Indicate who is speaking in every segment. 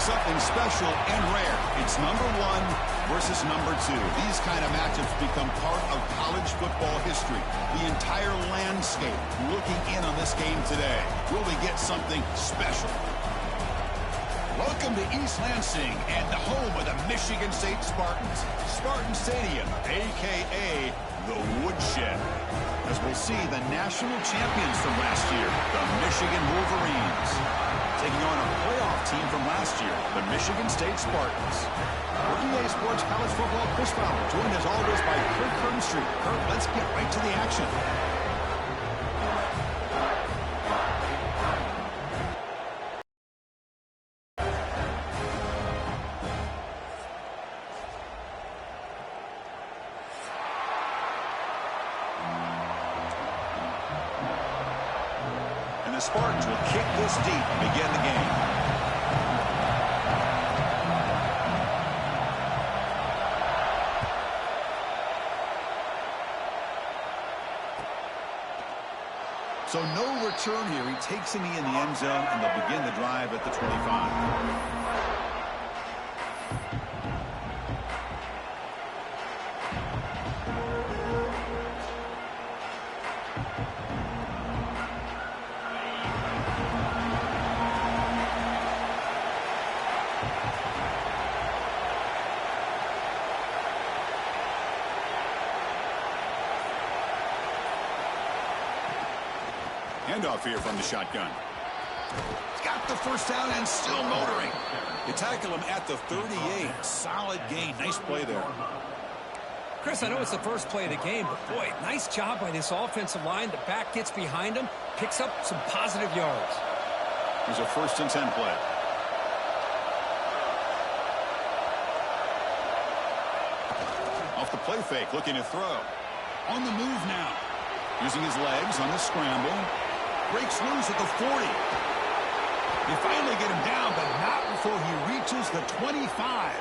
Speaker 1: something special and rare. It's number 1 versus number 2. These kind of matchups become part of college football history. The entire landscape looking in on this game today. Will we get something special? Welcome to East Lansing and the home of the Michigan State Spartans. Spartan Stadium, a.k.a. the Woodshed. As we'll see the national champions from last year, the Michigan Wolverines, taking on a playoff team from last year, the Michigan State Spartans. For EA Sports College Football, Chris Fowler, joined as always by Kurt Kernstreet. Kurt, let's get right to the action. The Spartans will kick this deep and begin the game. So no return here. He takes a knee in the end zone, and they'll begin the drive at the 25. Handoff here from the shotgun. He's got the first down and still motoring. You tackle him at the 38. Solid gain. Nice play there.
Speaker 2: Chris, I know it's the first play of the game, but boy, nice job by this offensive line. The back gets behind him, picks up some positive yards.
Speaker 1: Here's a 1st and 10 play. Off the play fake, looking to throw. On the move now. Using his legs on the scramble. Breaks loose at the 40. They finally get him down, but not before he reaches the 25.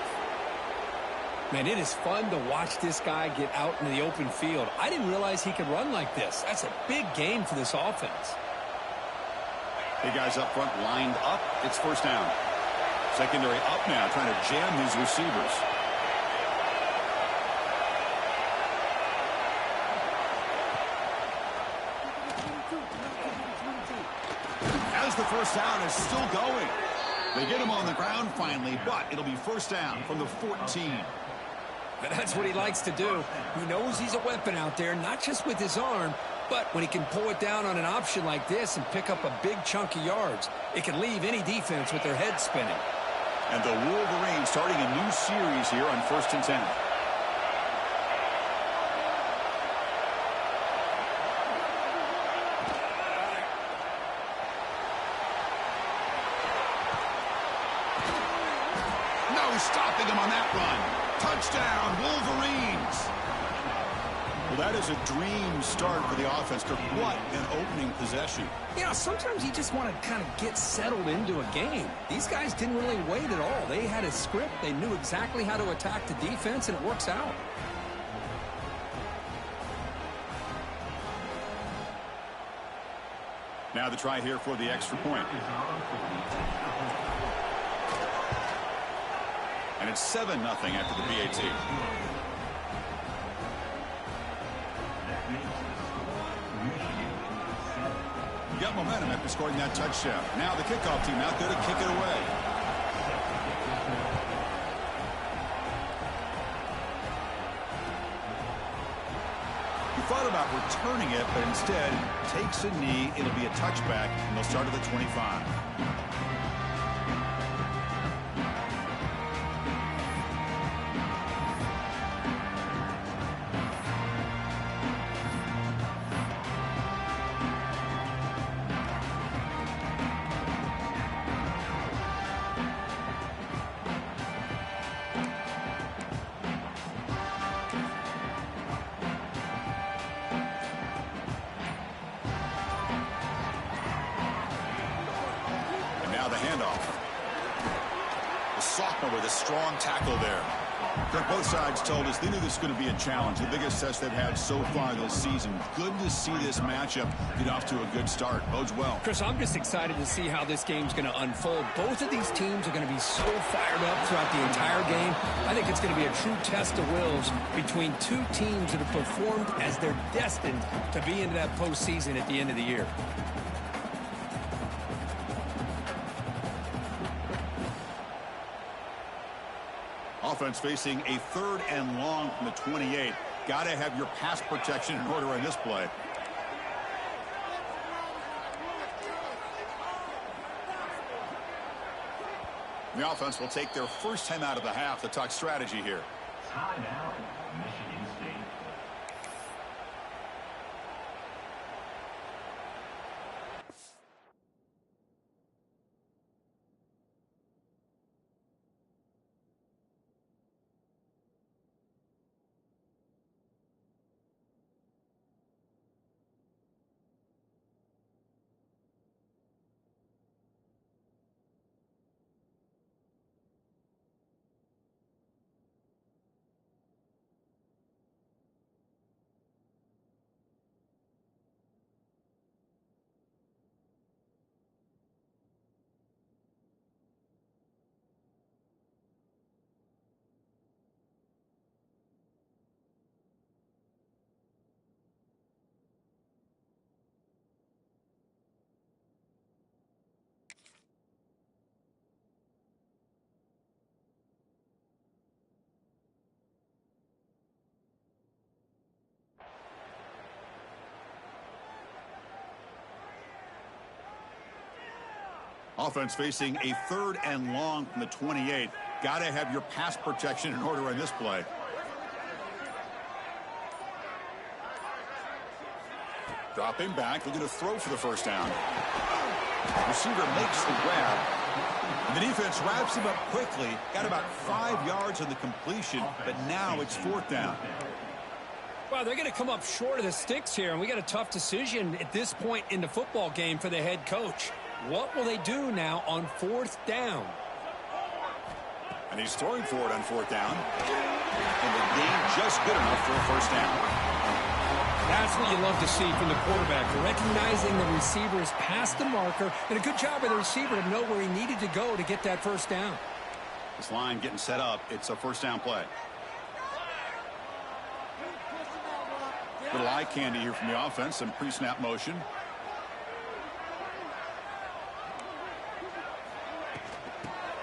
Speaker 2: Man, it is fun to watch this guy get out in the open field. I didn't realize he could run like this. That's a big game for this offense.
Speaker 1: Hey, guys up front lined up. It's 1st down. Secondary up now, trying to jam these receivers. The 1st down is still going. They get him on the ground finally, but it'll be 1st down from the 14.
Speaker 2: But that's what he likes to do. He knows he's a weapon out there, not just with his arm, but when he can pull it down on an option like this and pick up a big chunk of yards, it can leave any defense with their head spinning.
Speaker 1: And the Wolverines starting a new series here on 1st and 10. Stopping him on that run. Touchdown, Wolverines. Well, that is a dream start for the offense. What an opening possession.
Speaker 2: Yeah, sometimes you just want to kind of get settled into a game. These guys didn't really wait at all. They had a script. They knew exactly how to attack the defense, and it works out.
Speaker 1: Now the try here for the extra point. And it's 7-0 after the PAT. Got momentum after scoring that touchdown. Now the kickoff team out there to kick it away. He thought about returning it, but instead takes a knee. It'll be a touchback, and they'll start at the 25. The handoff. The sophomore with a strong tackle there. Both sides told us they knew this was going to be a challenge, the biggest test they've had so far this season. Good to see this matchup get off to a good start. Bodes well.
Speaker 2: Chris, I'm just excited to see how this game's going to unfold. Both of these teams are going to be so fired up throughout the entire game. I think it's going to be a true test of wills between two teams that have performed as they're destined to be into that postseason at the end of the year.
Speaker 1: Offense facing a 3rd and long from the 28. Got to have your pass protection in order on this play. The offense will take their first time out of the half to talk strategy here.
Speaker 3: Timeout, Michigan State.
Speaker 1: Offense facing a 3rd and long from the 28. Got to have your pass protection in order on this play. Dropping back, looking to throw for the first down. Receiver makes the grab. And the defense wraps him up quickly. Got about 5 yards on the completion, but now it's 4th down.
Speaker 2: Well, they're going to come up short of the sticks here, and we got a tough decision at this point in the football game for the head coach. What will they do now on 4th down?
Speaker 1: And he's throwing for it on 4th down. And the gain just good enough for a first down.
Speaker 2: That's what you love to see from the quarterback, recognizing the receiver is past the marker, and a good job by the receiver to know where he needed to go to get that first down.
Speaker 1: This line getting set up. It's a first down play. Little eye candy here from the offense. Some pre-snap motion.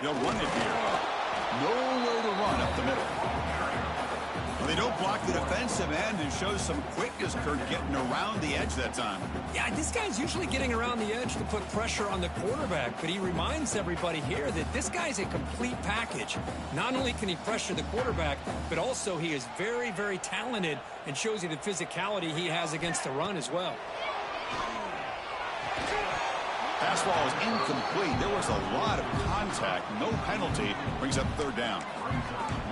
Speaker 1: They'll run it here. Nowhere to run up the middle. Well, they don't block the defensive end and shows some quickness, Kurt, getting around the edge that time.
Speaker 2: Yeah, this guy's usually getting around the edge to put pressure on the quarterback, but he reminds everybody here that this guy's a complete package. Not only can he pressure the quarterback, but also he is very, very talented and shows you the physicality he has against the run as well.
Speaker 1: Pass ball is incomplete. There was a lot of contact. No penalty. Brings up 3rd down.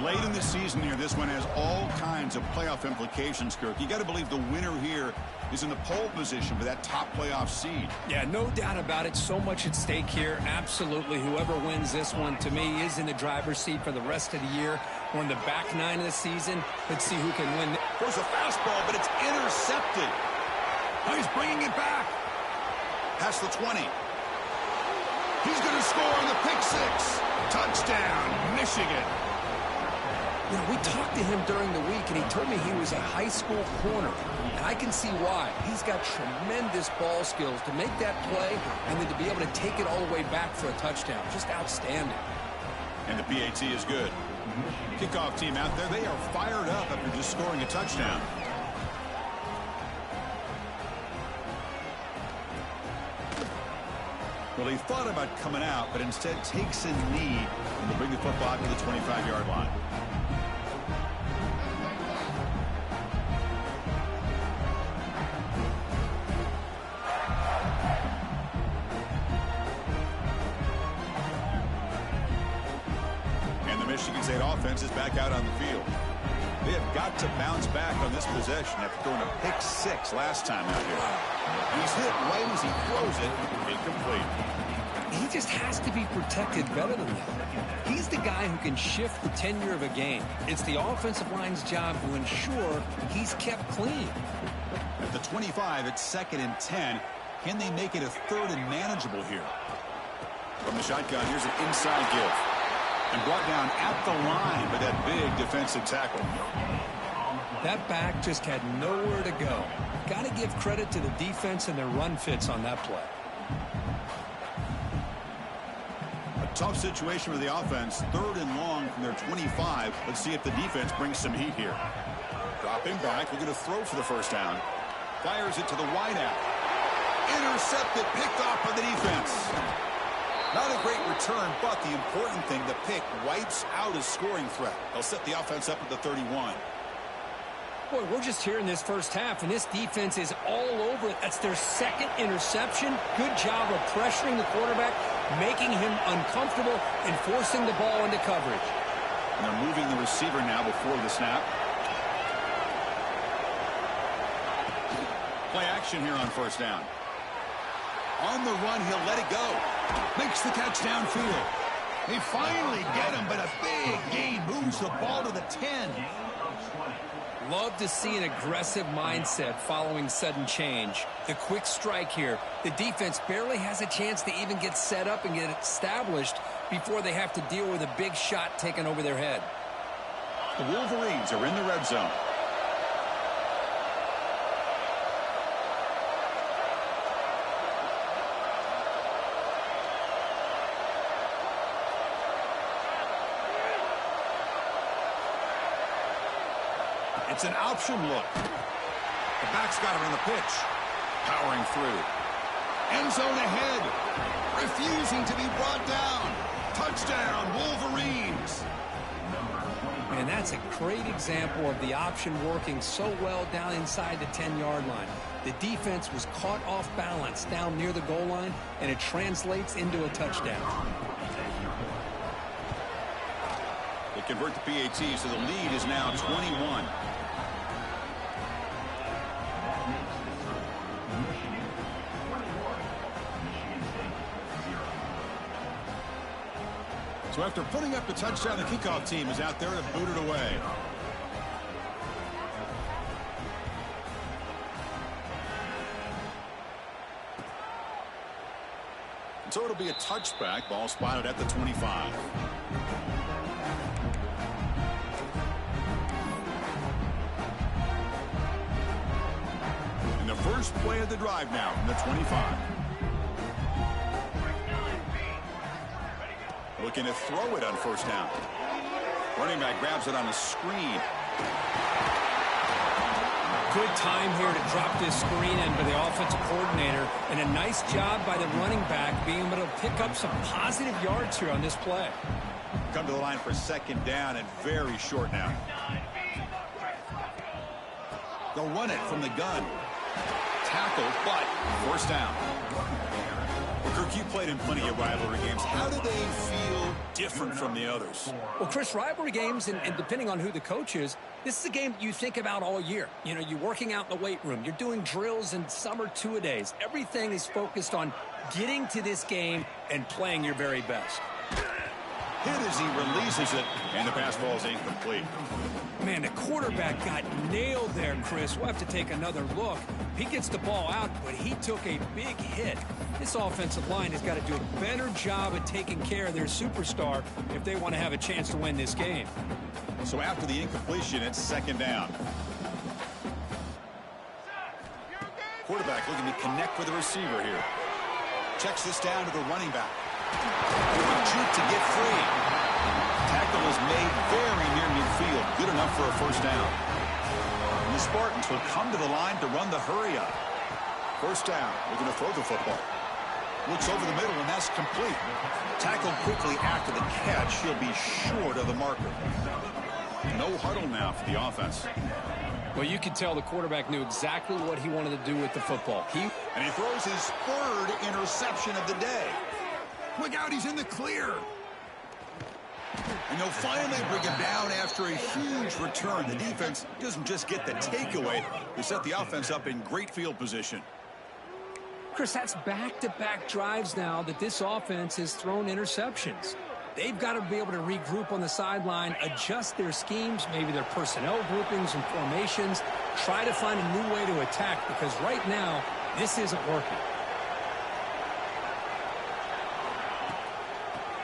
Speaker 1: Late in the season here, this one has all kinds of playoff implications, Kirk. You got to believe the winner here is in the pole position for that top playoff seed.
Speaker 2: Yeah, no doubt about it. So much at stake here. Absolutely. Whoever wins this one, to me, is in the driver's seat for the rest of the year. We're in the back 9 of the season. Let's see who can win.
Speaker 1: There's a fastball, but it's intercepted. Now he's bringing it back. Past the 20. He's going to score on the pick 6. Touchdown, Michigan.
Speaker 2: You know, we talked to him during the week, and he told me he was a high school corner. And I can see why. He's got tremendous ball skills to make that play and then to be able to take it all the way back for a touchdown. Just outstanding.
Speaker 1: And the PAT is good. Kickoff team out there, they are fired up after just scoring a touchdown. Well, he thought about coming out, but instead takes a knee and will bring the football out to the 25-yard line. And the Michigan State offense is back out on the field. They have got to bounce back on this possession after throwing a pick 6 last time out here. He's hit right as he throws it, incomplete.
Speaker 2: He just has to be protected better than that. He's the guy who can shift the tenure of a game. It's the offensive line's job to ensure he's kept clean.
Speaker 1: At the 25, it's 2nd and 10. Can they make it a 3rd and manageable here? From the shotgun, here's an inside give. And brought down at the line by that big defensive tackle.
Speaker 2: That back just had nowhere to go. Got to give credit to the defense and their run fits on that play.
Speaker 1: A tough situation for the offense. 3rd and long from their 25. Let's see if the defense brings some heat here. Dropping back, looking to throw for the first down. Fires it to the wideout. Intercepted, picked off by the defense. Not a great return, but the important thing, the pick wipes out his scoring threat. They'll set the offense up at the 31.
Speaker 2: Boy, we're just here in this first half, and this defense is all over it. That's their 2nd interception. Good job of pressuring the quarterback, making him uncomfortable, and forcing the ball into coverage.
Speaker 1: And they're moving the receiver now before the snap. Play action here on first down. On the run, he'll let it go. Makes the catch downfield. They finally get him, but a big gain moves the ball to the 10.
Speaker 2: Love to see an aggressive mindset following sudden change. The quick strike here. The defense barely has a chance to even get set up and get established before they have to deal with a big shot taken over their head.
Speaker 1: The Wolverines are in the red zone. It's an option look. The back's got him in the pitch. Powering through. End zone ahead. Refusing to be brought down. Touchdown, Wolverines.
Speaker 2: And that's a great example of the option working so well down inside the 10-yard line. The defense was caught off balance down near the goal line, and it translates into a touchdown.
Speaker 1: They convert the PAT, so the lead is now 21. So after putting up the touchdown, the kickoff team is out there to boot it away. So it'll be a touchback. Ball spotted at the 25. And the first play of the drive now from the 25. Looking to throw it on first down. Running back grabs it on a screen.
Speaker 2: Good time here to drop this screen in by the offensive coordinator, and a nice job by the running back being able to pick up some positive yards here on this play.
Speaker 1: Come to the line for 2nd down and very short now. They'll run it from the gun. Tackle, but first down. Well, Kirk, you played in plenty of rivalry games. How do they feel different from the others?
Speaker 2: Well, Chris, rivalry games, and depending on who the coach is, this is a game you think about all year. You know, you're working out in the weight room. You're doing drills and summer two-a-days. Everything is focused on getting to this game and playing your very best.
Speaker 1: Hit as he releases it, and the pass ball is incomplete.
Speaker 2: Man, the quarterback got nailed there, Chris. We'll have to take another look. He gets the ball out, but he took a big hit. This offensive line has got to do a better job of taking care of their superstar if they want to have a chance to win this game.
Speaker 1: So after the incompletion, it's 2nd down. Quarterback looking to connect with the receiver here. Checks this down to the running back. Juke to get free. Tackle is made very near midfield. Good enough for a first down. And the Spartans will come to the line to run the hurry up. First down. Looking to throw the football. Looks over the middle, and that's complete. Tackled quickly after the catch. He'll be short of the marker. No huddle now for the offense.
Speaker 2: Well, you could tell the quarterback knew exactly what he wanted to do with the football.
Speaker 1: And he throws his 3rd interception of the day. Look out, he's in the clear. And they'll finally bring him down after a huge return. The defense doesn't just get the takeaway. They set the offense up in great field position.
Speaker 2: Chris, that's back-to-back drives now that this offense has thrown interceptions. They've got to be able to regroup on the sideline, adjust their schemes, maybe their personnel groupings and formations, try to find a new way to attack, because right now, this isn't working.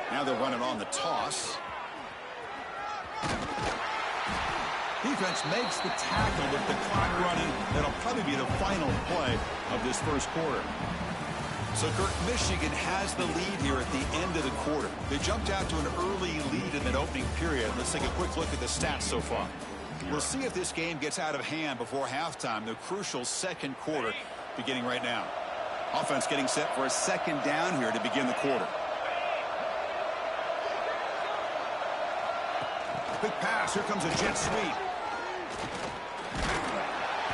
Speaker 1: Now they're running on the toss. Defense makes the tackle with the clock running. That'll probably be the final play of this first quarter. So, Kirk, Michigan has the lead here at the end of the quarter. They jumped out to an early lead in that opening period. Let's take a quick look at the stats so far. We'll see if this game gets out of hand before halftime, the crucial second quarter beginning right now. Offense getting set for a second down here to begin the quarter. Quick pass. Here comes a jet sweep.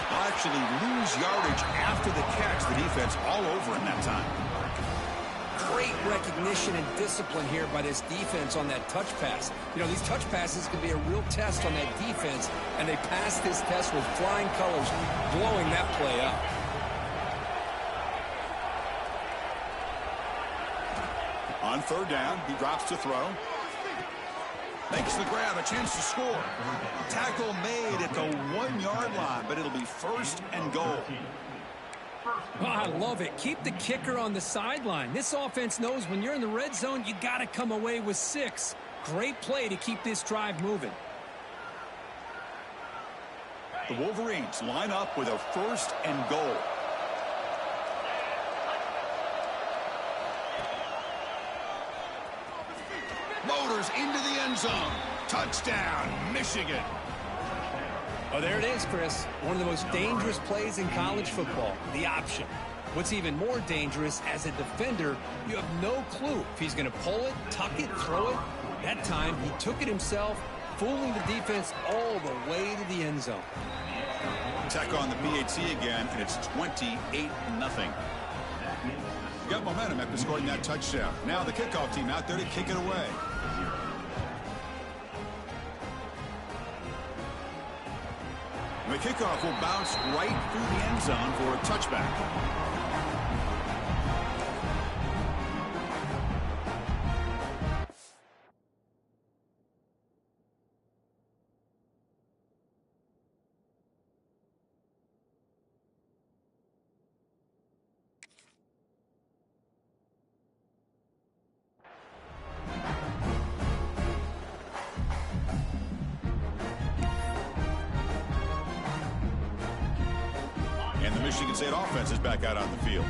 Speaker 1: They'll actually lose yardage after the catch. The defense all over in that time.
Speaker 2: Great recognition and discipline here by this defense on that touch pass. You know, these touch passes can be a real test on that defense, and they passed this test with flying colors, blowing that play up.
Speaker 1: On third down, he drops to throw. Makes the grab, a chance to score. Tackle made at the 1-yard line, but it'll be first and goal.
Speaker 2: Oh, I love it. Keep the kicker on the sideline. This offense knows when you're in the red zone, you got to come away with 6. Great play to keep this drive moving.
Speaker 1: The Wolverines line up with a first and goal. Motors into the end zone. Touchdown, Michigan.
Speaker 2: Oh, there it is, Chris. One of the most dangerous plays in college football, the option. What's even more dangerous, as a defender, you have no clue if he's going to pull it, tuck it, throw it. That time, he took it himself, fooling the defense all the way to the end zone.
Speaker 1: Tech on the PAT again, and it's 28-0. Got momentum after scoring that touchdown. Now the kickoff team out there to kick it away. The kickoff will bounce right through the end zone for a touchback. Michigan State offense is back out on the field.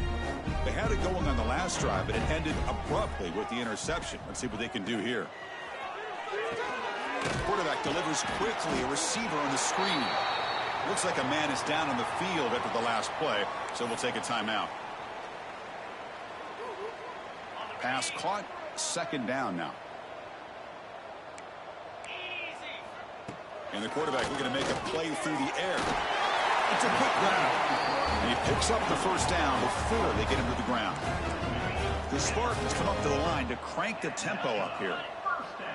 Speaker 1: They had it going on the last drive, but it ended abruptly with the interception. Let's see what they can do here. Quarterback delivers quickly, a receiver on the screen. Looks like a man is down on the field after the last play, so we'll take a timeout. Pass caught, second down now. And the quarterback looking to make a play through the air. It's a quick grab. And he picks up the first down before they get him to the ground. The Spartans come up to the line to crank the tempo up here.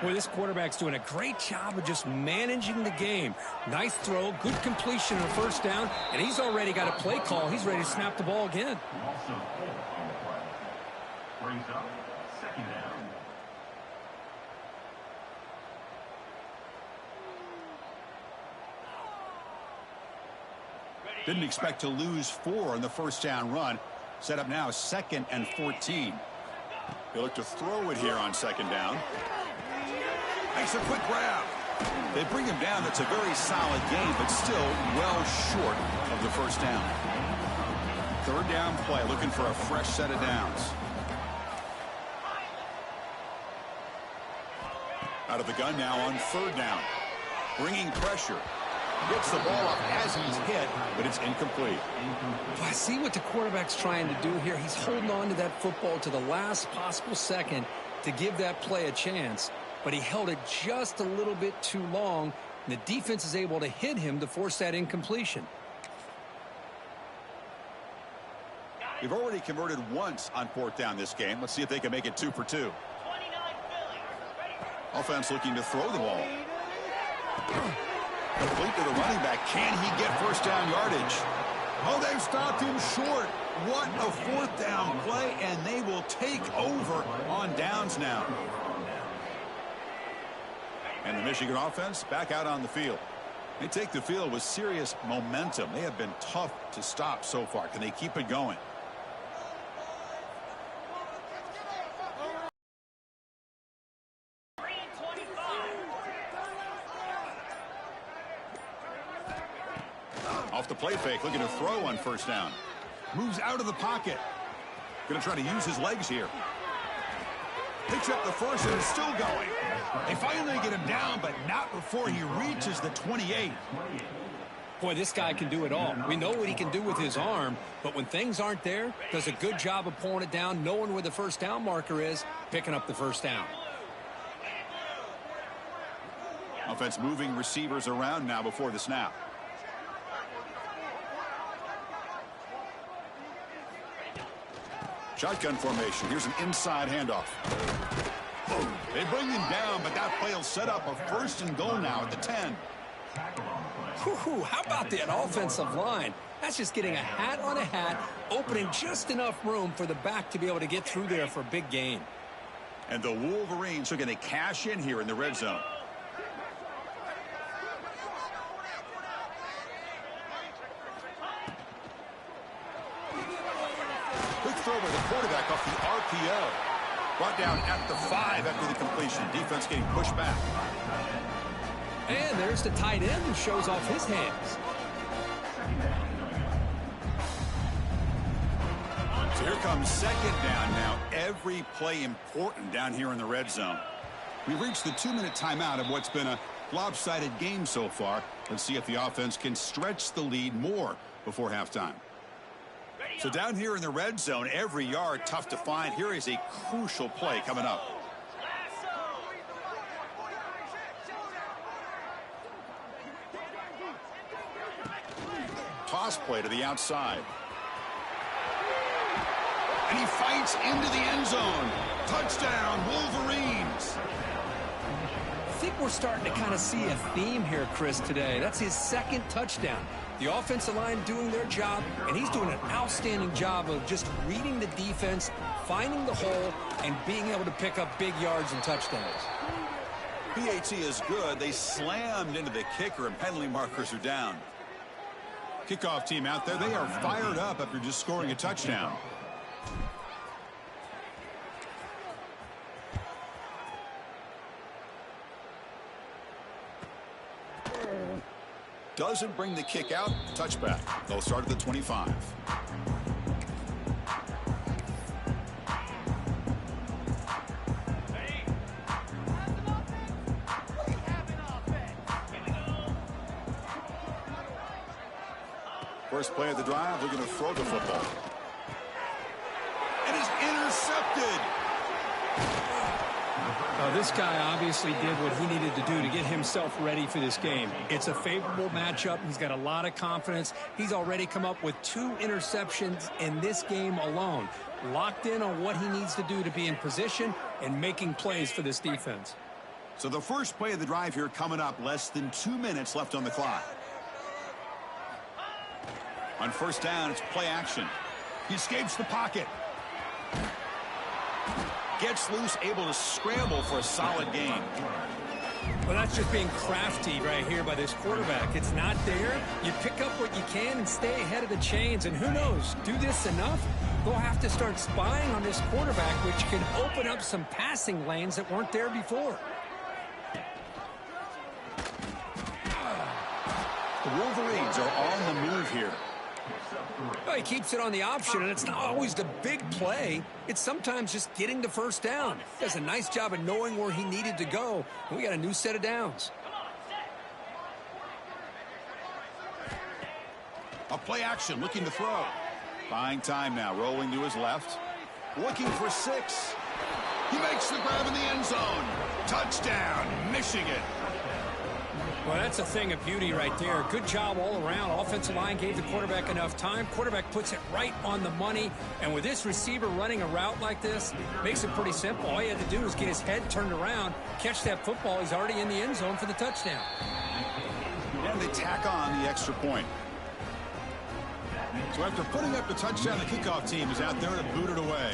Speaker 2: Boy, this quarterback's doing a great job of just managing the game. Nice throw, good completion on the first down, and he's already got a play call. He's ready to snap the ball again.
Speaker 3: Brings up second down.
Speaker 1: Didn't expect to lose 4 on the first down run. Set up now 2nd and 14. They look to throw it here on second down. Makes a quick grab. They bring him down. That's a very solid game, but still well short of the first down. Third down play, looking for a fresh set of downs. Out of the gun now on third down. Bringing pressure. Gets the ball up as he's hit, but it's incomplete.
Speaker 2: Well, I see what the quarterback's trying to do here. He's holding on to that football to the last possible second to give that play a chance, but he held it just a little bit too long, and the defense is able to hit him to force that incompletion.
Speaker 1: They've already converted once on fourth down this game. Let's see if they can make it 2 for 2. Offense looking to throw the ball. Complete to the running back. Can he get first down yardage? Oh, they've stopped him short. What a fourth down play, and they will take over on downs now. And the Michigan offense back out on the field. They take the field with serious momentum. They have been tough to stop so far. Can they keep it going? Off the play fake, looking to throw on first down. Moves out of the pocket. Going to try to use his legs here. Picks up the first and is still going. They finally get him down, but not before he reaches the 28.
Speaker 2: Boy, this guy can do it all. We know what he can do with his arm, but when things aren't there, does a good job of pulling it down, knowing where the first down marker is, picking up the first down.
Speaker 1: Offense moving receivers around now before the snap. Shotgun formation. Here's an inside handoff. They bring him down, but that play will set up a first and goal now at the 10.
Speaker 2: Whew, how about that offensive line? That's just getting a hat on a hat, opening just enough room for the back to be able to get through there for a big gain.
Speaker 1: And the Wolverines are going to cash in here in the red zone. Quick throw by the quarterback off the RPO. Brought down at the 5 after the completion. Defense getting pushed back.
Speaker 2: And there's the tight end who shows off his hands.
Speaker 1: So here comes second down now. Every play important down here in the red zone. We've reached the 2-minute timeout of what's been a lopsided game so far. Let's see if the offense can stretch the lead more before halftime. So down here in the red zone, every yard tough to find. Here is a crucial play coming up. Toss play to the outside. And he fights into the end zone. Touchdown, Wolverines.
Speaker 2: I think we're starting to kind of see a theme here, Chris, today. That's his second touchdown. The offensive line doing their job, and he's doing an outstanding job of just reading the defense, finding the hole, and being able to pick up big yards and touchdowns.
Speaker 1: PAT is good. They slammed into the kicker, and penalty markers are down. Kickoff team out there. They are fired up after just scoring a touchdown. Doesn't bring the kick out. Touchback. They'll start at the 25. First play of the drive, they're going to throw the football. It is intercepted.
Speaker 2: This guy obviously did what he needed to do to get himself ready for this game. It's a favorable matchup. He's got a lot of confidence. He's already come up with 2 interceptions in this game alone. Locked in on what he needs to do to be in position and making plays for this defense.
Speaker 1: So the first play of the drive here coming up. Less than 2 minutes left on the clock. On first down, it's play action. He escapes the pocket. Gets loose, able to scramble for a solid gain.
Speaker 2: Well, that's just being crafty right here by this quarterback. It's not there. You pick up what you can and stay ahead of the chains. And who knows, do this enough, they'll have to start spying on this quarterback, which can open up some passing lanes that weren't there before.
Speaker 1: The Wolverines are on the move here.
Speaker 2: Well, he keeps it on the option, and it's not always the big play. It's sometimes just getting the first down. He does a nice job of knowing where he needed to go. And we got a new set of downs.
Speaker 1: A play action, looking to throw. Buying time now, rolling to his left. Looking for 6. He makes the grab in the end zone. Touchdown, Michigan.
Speaker 2: Well, that's a thing of beauty right there. Good job all around. Offensive line gave the quarterback enough time. Quarterback puts it right on the money. And with this receiver running a route like this, makes it pretty simple. All he had to do was get his head turned around, catch that football. He's already in the end zone for the touchdown.
Speaker 1: And they tack on the extra point. So after putting up the touchdown, the kickoff team is out there to boot it away.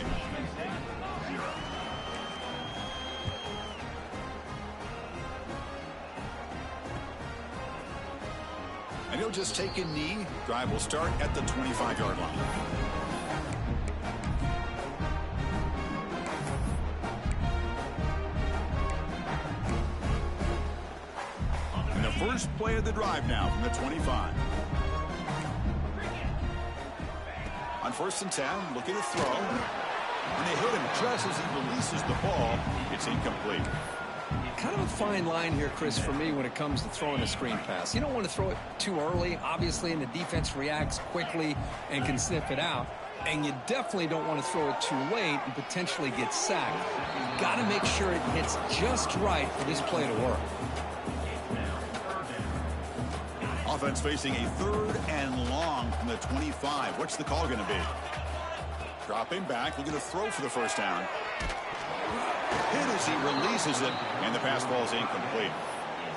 Speaker 1: And he'll just take a knee. Drive will start at the 25-yard line. And the first play of the drive now from the 25. On 1st and 10, looking to throw. And they hit him just as he releases the ball. It's incomplete.
Speaker 2: Kind of a fine line here, Chris, for me when it comes to throwing a screen pass. You don't want to throw it too early, obviously, and the defense reacts quickly and can sniff it out. And you definitely don't want to throw it too late and potentially get sacked. You've got to make sure it hits just right for this play to work.
Speaker 1: Offense facing a 3rd and long from the 25. What's the call going to be? Dropping back, looking to throw for the first down. Hit as he releases it, and the pass ball is incomplete.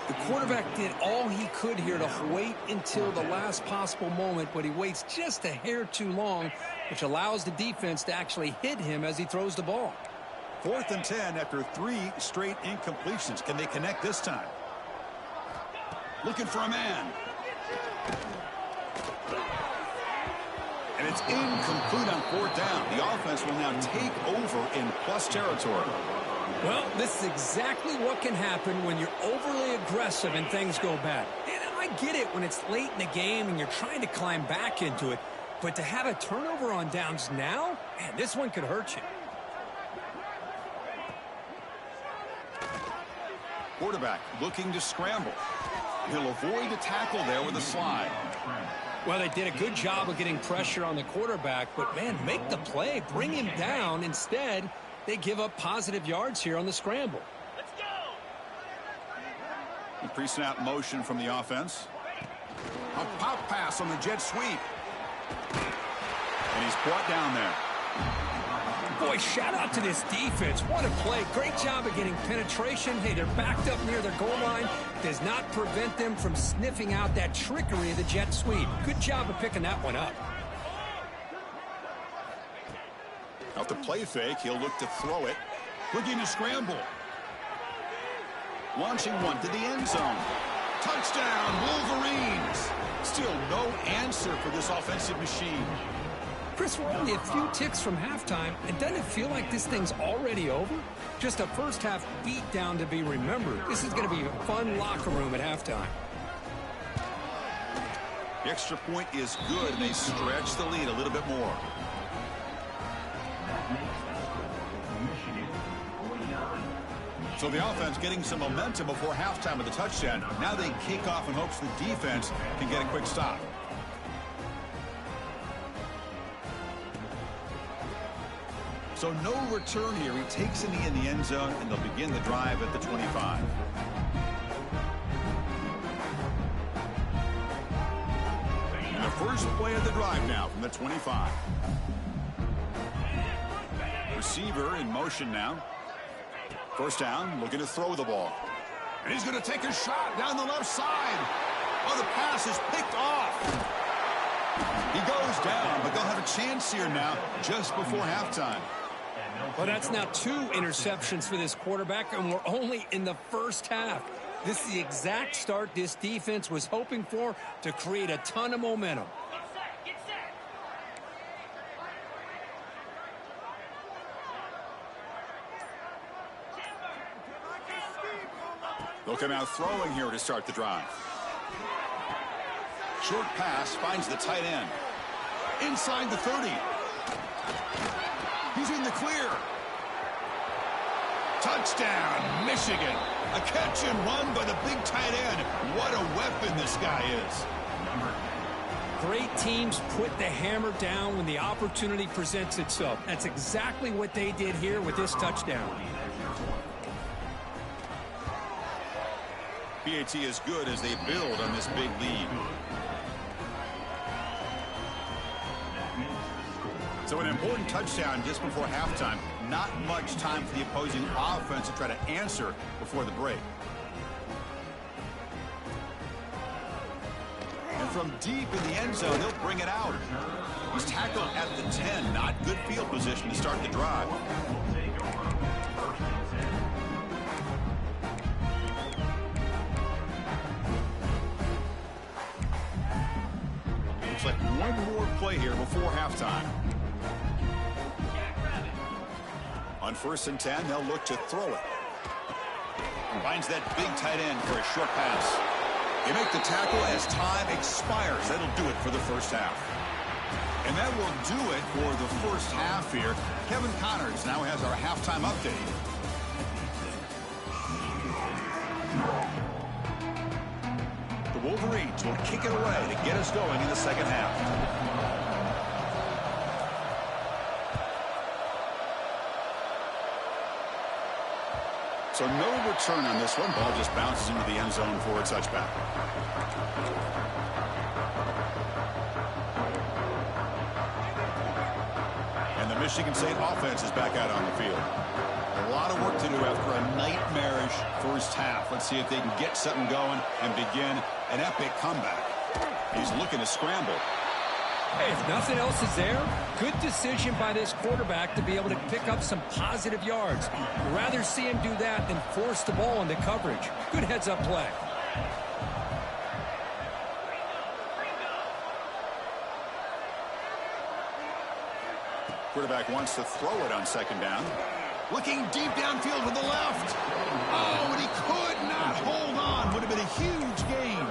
Speaker 2: The quarterback did all he could here to wait until the last possible moment, but he waits just a hair too long, which allows the defense to actually hit him as he throws the ball.
Speaker 1: 4th and 10 after 3 straight incompletions. Can they connect this time? Looking for a man. And it's incomplete on 4th down. The offense will now take over in plus territory.
Speaker 2: Well, this is exactly what can happen when you're overly aggressive and things go bad. And I get it when it's late in the game and you're trying to climb back into it. But to have a turnover on downs now, man, this one could hurt you.
Speaker 1: Quarterback looking to scramble. He'll avoid a tackle there with a slide.
Speaker 2: Well, they did a good job of getting pressure on the quarterback, but, man, make the play. Bring him down. Instead, they give up positive yards here on the scramble.
Speaker 3: Let's go.
Speaker 1: Pre-snap motion from the offense. A pop pass on the jet sweep. And he's brought down there.
Speaker 2: Boy, shout out to this defense. What a play. Great job of getting penetration. Hey, they're backed up near their goal line. Does not prevent them from sniffing out that trickery of the jet sweep. Good job of picking that one up.
Speaker 1: Off the play fake, he'll look to throw it. Looking to scramble. Launching one to the end zone. Touchdown, Wolverines. Still no answer for this offensive machine.
Speaker 2: Chris, we're only a few ticks from halftime, and doesn't it feel like this thing's already over? Just a first-half beatdown to be remembered. This is going to be a fun locker room at halftime.
Speaker 1: The extra point is good, and they stretch the lead a little bit more. So the offense getting some momentum before halftime with a touchdown. Now they kick off in hopes the defense can get a quick stop. So no return here. He takes a knee in the end zone, and they'll begin the drive at the 25. And the first play of the drive now from the 25. Receiver in motion now. First down, looking to throw the ball. And he's going to take a shot down the left side. Oh, the pass is picked off. He goes down, but they'll have a chance here now just before halftime.
Speaker 2: Well, that's now 2 interceptions for this quarterback, and we're only in the first half. This is the exact start this defense was hoping for to create a ton of momentum.
Speaker 3: Get set.
Speaker 1: They'll come out throwing here to start the drive. Short pass finds the tight end. Inside the 30. He's in the clear. Touchdown, Michigan. A catch and run by the big tight end. What a weapon this guy is.
Speaker 2: Great teams put the hammer down when the opportunity presents itself. That's exactly what they did here with this touchdown.
Speaker 1: PAT is good as they build on this big lead. So an important touchdown just before halftime. Not much time for the opposing offense to try to answer before the break. And from deep in the end zone, they'll bring it out. He's tackled at the 10. Not good field position to start the drive. Looks like one more play here before halftime. On 1st and 10, they'll look to throw it. Finds that big tight end for a short pass. They make the tackle as time expires. That'll do it for the first half. And that will do it for the first half here. Kevin Connors now has our halftime update. The Wolverines will kick it away to get us going in the second half. So no return on this one. Ball just bounces into the end zone for a touchback. And the Michigan State offense is back out on the field. A lot of work to do after a nightmarish first half. Let's see if they can get something going and begin an epic comeback. He's looking to scramble.
Speaker 2: Hey, if nothing else is there, good decision by this quarterback to be able to pick up some positive yards. I'd rather see him do that than force the ball into coverage. Good heads-up play.
Speaker 1: Quarterback wants to throw it on 2nd down. Looking deep downfield to the left. Oh, and he could not hold on. Would have been a huge gain.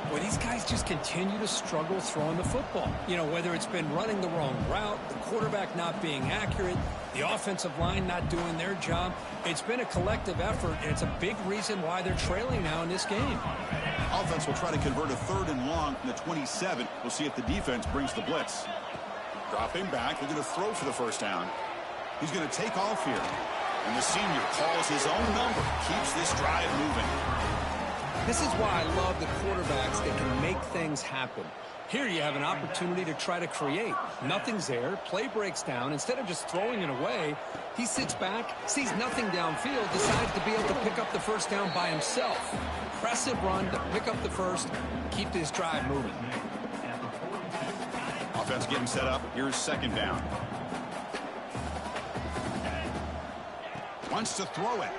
Speaker 2: Well, these guys just continue to struggle throwing the football. You know, whether it's been running the wrong route, the quarterback not being accurate, the offensive line not doing their job. It's been a collective effort, and it's a big reason why they're trailing now in this game.
Speaker 1: Offense will try to convert a 3rd and long from the 27. We'll see if the defense brings the blitz. Dropping back, they're going to throw for the 1st down. He's going to take off here. And the senior calls his own number, keeps this drive moving.
Speaker 2: This is why I love the quarterbacks that can make things happen. Here you have an opportunity to try to create. Nothing's there. Play breaks down. Instead of just throwing it away, he sits back, sees nothing downfield, decides to be able to pick up the 1st down by himself. Impressive run to pick up the 1st, keep this drive moving.
Speaker 1: Offense getting set up. Here's 2nd down. Wants to throw it.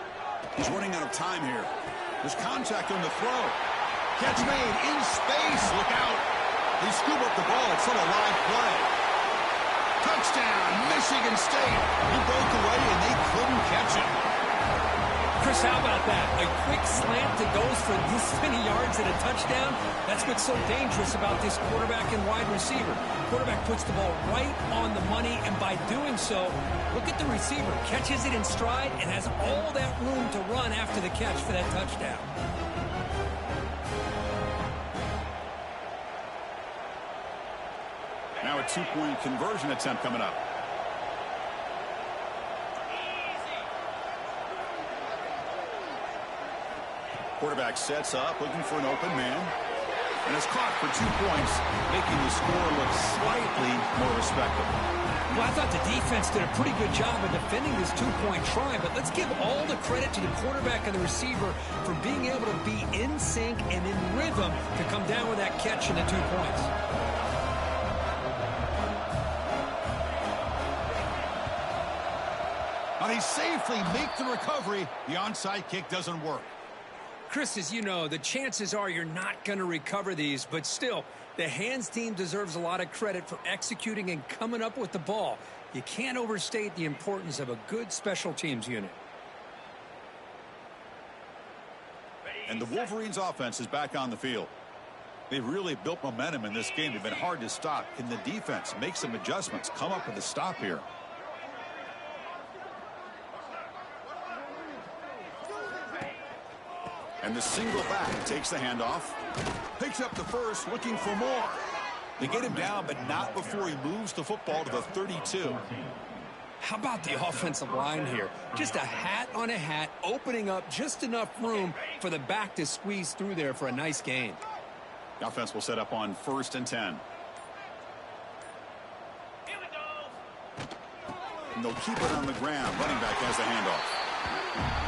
Speaker 1: He's running out of time here. There's contact on the throw. Catch made in space. Look out. They scoop up the ball. It's still a live play. Touchdown, Michigan State. He broke away, and they couldn't catch him.
Speaker 2: Chris, how about that? A quick slant that goes for this many yards and a touchdown. That's what's so dangerous about this quarterback and wide receiver. Quarterback puts the ball right on the money, and by doing so, look at the receiver. Catches it in stride and has all that room to run after the catch for that touchdown.
Speaker 1: Now a 2-point conversion attempt coming up. Quarterback sets up, looking for an open man. And is caught for 2 points, making the score look slightly more respectable.
Speaker 2: Well, I thought the defense did a pretty good job of defending this 2-point try, but let's give all the credit to the quarterback and the receiver for being able to be in sync and in rhythm to come down with that catch and the 2 points.
Speaker 1: Now they safely make the recovery. The onside kick doesn't work.
Speaker 2: Chris, as you know, the chances are you're not going to recover these, but still, the hands team deserves a lot of credit for executing and coming up with the ball. You can't overstate the importance of a good special teams unit.
Speaker 1: And the Wolverines offense is back on the field. They've really built momentum in this game. They've been hard to stop. Can the defense make some adjustments, come up with a stop here? And the single back takes the handoff. Picks up the 1st, looking for more. They get him down, but not before he moves the football to the 32.
Speaker 2: How about the offensive line here? Just a hat on a hat, opening up just enough room for the back to squeeze through there for a nice gain.
Speaker 1: The offense will set up on 1st and 10. And they'll keep it on the ground. Running back has the handoff.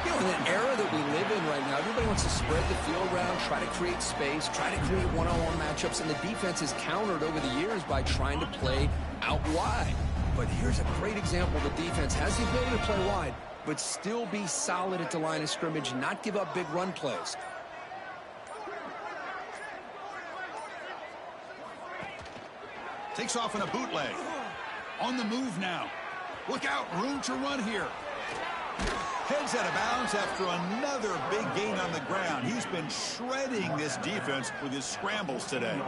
Speaker 2: You know, in an era that we live in right now, everybody wants to spread the field around, try to create space, try to create one-on-one matchups, and the defense is countered over the years by trying to play out wide. But here's a great example. The defense has the ability to play wide, but still be solid at the line of scrimmage, not give up big run plays.
Speaker 1: Takes off in a bootleg. On the move now. Look out, room to run here. Heads out of bounds after another big gain on the ground. He's been shredding this defense with his scrambles today.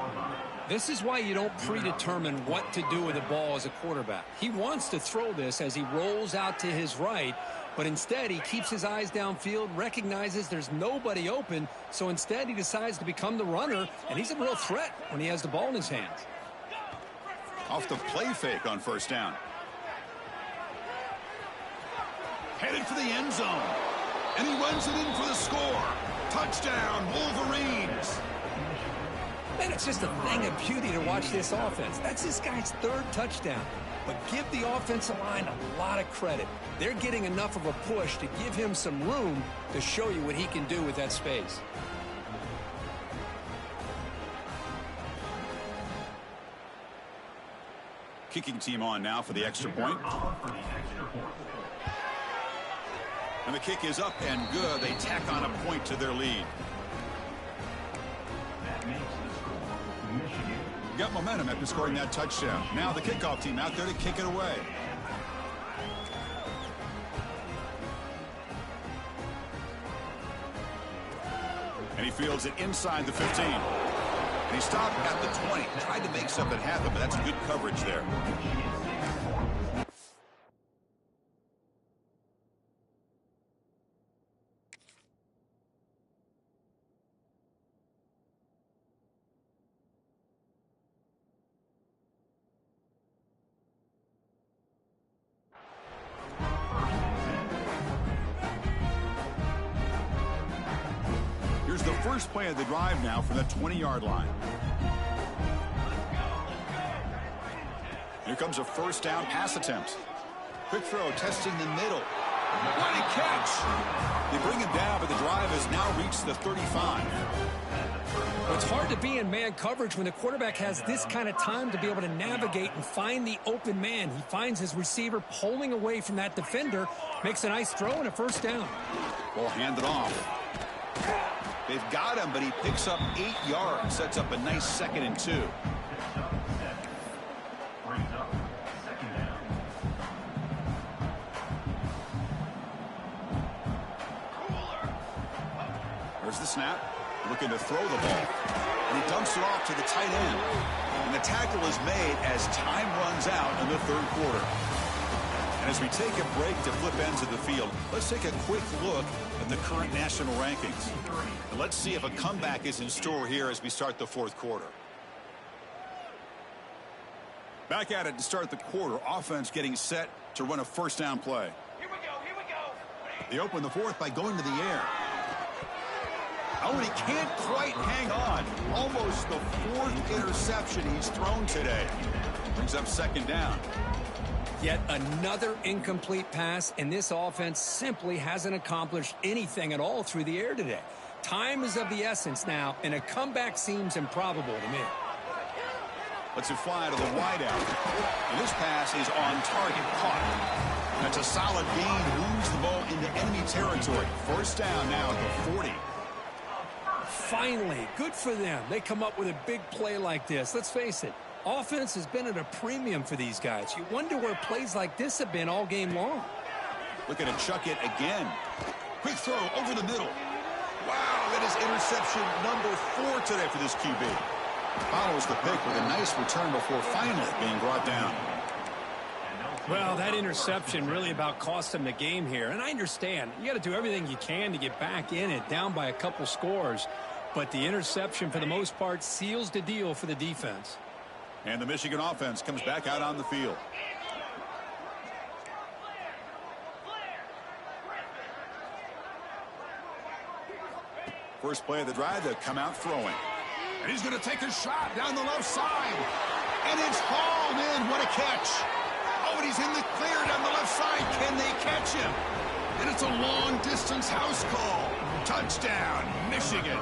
Speaker 2: This is why you don't predetermine what to do with the ball as a quarterback. He wants to throw this as he rolls out to his right, but instead he keeps his eyes downfield, recognizes there's nobody open, so instead he decides to become the runner, and he's a real threat when he has the ball in his hands.
Speaker 1: Off the play fake on first down. Headed for the end zone. And he runs it in for the score. Touchdown, Wolverines.
Speaker 2: Man, it's just a thing of beauty to watch this offense. That's this guy's third touchdown. But give the offensive line a lot of credit. They're getting enough of a push to give him some room to show you what he can do with that space.
Speaker 1: Kicking team on now for the extra point. And the kick is up and good. They tack on a point to their lead. Got momentum after scoring that touchdown. Now the kickoff team out there to kick it away. And he fields it inside the 15. And he stopped at the 20. Tried to make something happen, but that's good coverage there. Here's the first play of the drive now from the 20-yard line. Here comes a first down pass attempt. Quick throw, testing the middle. What a catch! They bring him down, but the drive has now reached the 35.
Speaker 2: Well, it's hard to be in man coverage when the quarterback has this kind of time to be able to navigate and find the open man. He finds his receiver pulling away from that defender, makes a nice throw and a first down.
Speaker 1: Ball handed off. They've got him, but he picks up 8 yards, sets up a nice 2nd and 2. There's the snap, looking to throw the ball, and he dumps it off to the tight end. And the tackle is made as time runs out in the third quarter. And as we take a break to flip ends of the field, let's take a quick look at the current national rankings. And let's see if a comeback is in store here as we start the fourth quarter. Back at it to start the quarter. Offense getting set to run a first down play.
Speaker 4: Here we go.
Speaker 1: They open the fourth by going to the air. Oh, and he can't quite hang on. Almost the 4th interception he's thrown today. Brings up 2nd down.
Speaker 2: Yet another incomplete pass, and this offense simply hasn't accomplished anything at all through the air today. Time is of the essence now, and a comeback seems improbable to me.
Speaker 1: Lets it fly to the wideout. And this pass is on target, caught. That's a solid gain, moves the ball into enemy territory. First down now at the 40.
Speaker 2: Finally, good for them. They come up with a big play like this. Let's face it, offense has been at a premium for these guys. You wonder where plays like this have been all game long.
Speaker 1: Looking to chuck it again. Quick throw over the middle. Wow, that is interception number 4 today for this QB. Follows the pick with a nice return before finally being brought down.
Speaker 2: Well, that interception really about cost them the game here. And I understand, you got to do everything you can to get back in it, down by a couple scores. But the interception, for the most part, seals the deal for the defense.
Speaker 1: And the Michigan offense comes back out on the field. First play of the drive, they'll come out throwing. And he's going to take a shot down the left side. And it's hauled in. What a catch. Oh, and he's in the clear down the left side. Can they catch him? And it's It's a long-distance house call. Touchdown, Michigan.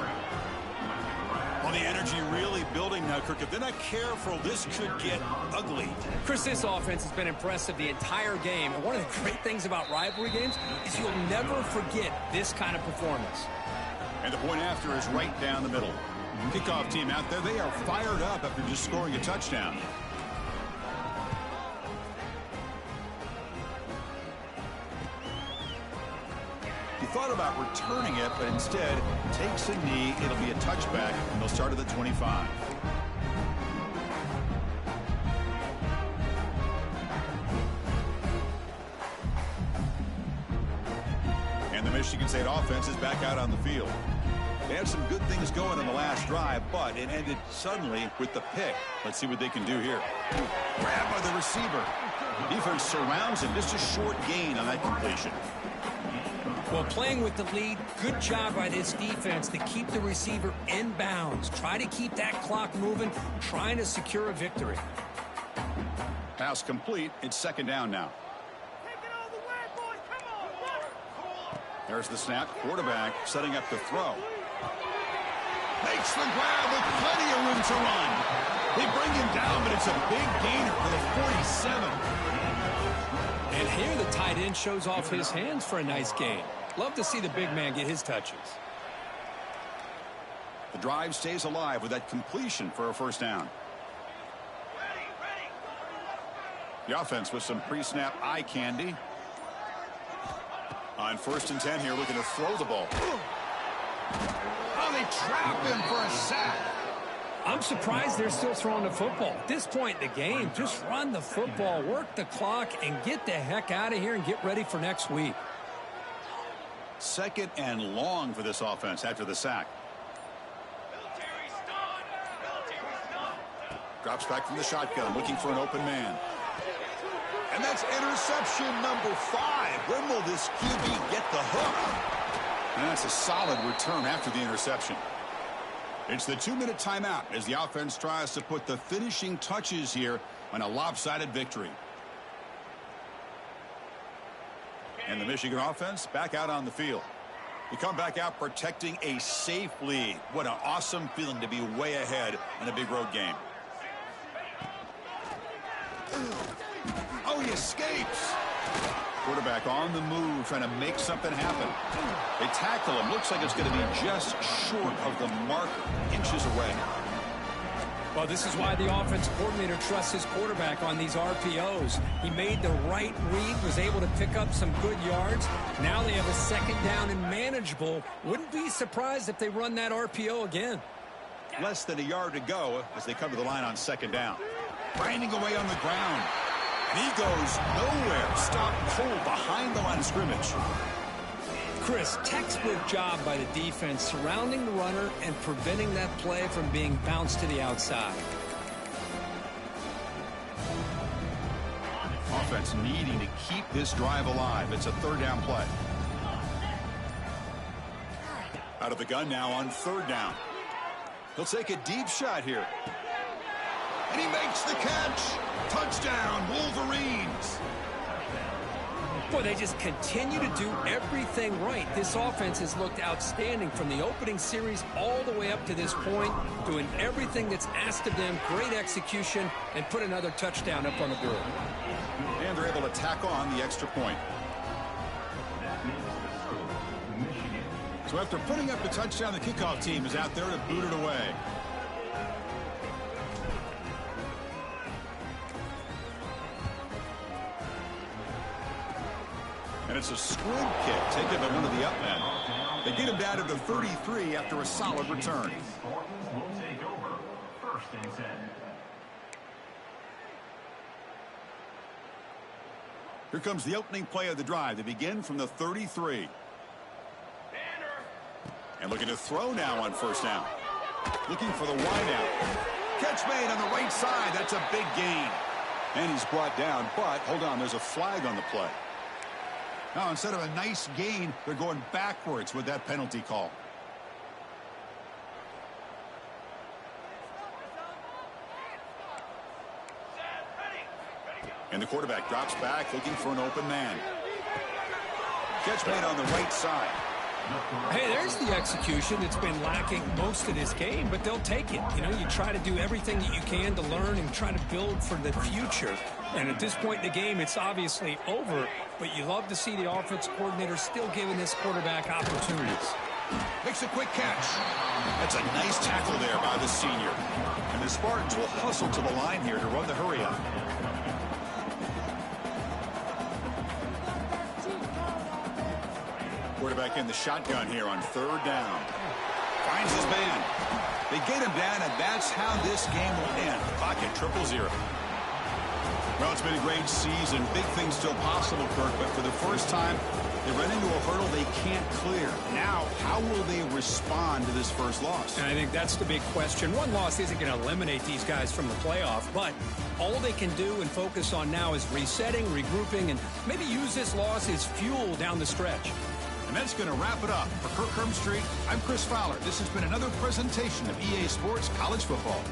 Speaker 1: Well, the energy really building now, Kirk. If they're not careful, this could get ugly.
Speaker 2: Chris, this offense has been impressive the entire game. And one of the great things about rivalry games is you'll never forget this kind of performance.
Speaker 1: And the point after is right down the middle. Kickoff team out there, they are fired up after just scoring a touchdown. He thought about returning it, but instead takes a knee. It'll be a touchback, and they'll start at the 25. And the Michigan State offense is back out on the field. They had some good things going in the last drive, but it ended suddenly with the pick. Let's see what they can do here. Grab by the receiver. Defense surrounds him. Just a short gain on that completion.
Speaker 2: Well, playing with the lead, good job by this defense to keep the receiver in bounds. Try to keep that clock moving, trying to secure a victory.
Speaker 1: Pass complete. It's second down now. There's the snap. Quarterback setting up the throw. Makes the grab with plenty of room to run. They bring him down, but it's a big gainer for the 47.
Speaker 2: And here the tight end shows off his hands for a nice gain. Love to see the big man get his touches.
Speaker 1: The drive stays alive with that completion for a first down. The offense with some pre-snap eye candy. On 1st and 10 here, looking to throw the ball. Oh, they trap him for a sack.
Speaker 2: I'm surprised they're still throwing the football. At this point in the game, just run the football, work the clock, and get the heck out of here and get ready for next week.
Speaker 1: Second and long for this offense after the sack. Drops back from the shotgun, looking for an open man. And that's interception number 5. When will this QB get the hook? And that's a solid return after the interception. It's the 2-minute timeout as the offense tries to put the finishing touches here on a lopsided victory. And the Michigan offense back out on the field. We come back out protecting a safe lead. What an awesome feeling to be way ahead in a big road game. Oh, he escapes. Quarterback on the move, trying to make something happen. They tackle him. Looks like it's going to be just short of the marker, inches away.
Speaker 2: Well, this is why the offensive coordinator trusts his quarterback on these RPOs. He made the right read, was able to pick up some good yards. Now they have a second down and manageable. Wouldn't be surprised if they run that RPO again.
Speaker 1: Less than a yard to go as they come to the line on second down. Grinding away on the ground. And he goes nowhere. Stopped cold behind the line of scrimmage.
Speaker 2: Chris, textbook job by the defense surrounding the runner and preventing that play from being bounced to the outside.
Speaker 1: Offense needing to keep this drive alive. It's a third down play. Out of the gun now on third down. He'll take a deep shot here. And he makes the catch. Touchdown, Wolverines.
Speaker 2: Boy, they just continue to do everything right. This offense has looked outstanding from the opening series all the way up to this point, doing everything that's asked of them, great execution, and put another touchdown up on the board.
Speaker 1: And they're able to tack on the extra point. So after putting up the touchdown, the kickoff team is out there to boot it away. And it's a squib kick taken by one of the up men. They get him down to the 33 after a solid return.
Speaker 3: Spartans will take over. 1st and 10.
Speaker 1: Here comes the opening play of the drive. They begin from the 33. And looking to throw now on first down. Looking for the wideout. Catch made on the right side. That's a big gain. And he's brought down, but hold on, there's a flag on the play. Now, instead of a nice gain, they're going backwards with that penalty call. And the quarterback drops back, looking for an open man. Catch made on the right side.
Speaker 2: Hey, there's the execution that's been lacking most of this game, but they'll take it. You know, you try to do everything that you can to learn and try to build for the future. And at this point in the game, it's obviously over, but you love to see the offense coordinator still giving this quarterback opportunities.
Speaker 1: Makes a quick catch. That's a nice tackle there by the senior. And the Spartans will hustle to the line here to run the hurry up. Quarterback in the shotgun here on 3rd down. Finds his man. They get him down, and that's how this game will end. Clock at 0-0. Well, it's been a great season. Big things still possible, Kirk, but for the first time, they run into a hurdle they can't clear. Now, how will they respond to this first loss?
Speaker 2: And I think that's the big question. One loss isn't going to eliminate these guys from the playoff, but all they can do and focus on now is resetting, regrouping, and maybe use this loss as fuel down the stretch.
Speaker 1: And that's going to wrap it up. For Kirk Herbstreit, I'm Chris Fowler. This has been another presentation of EA Sports College Football.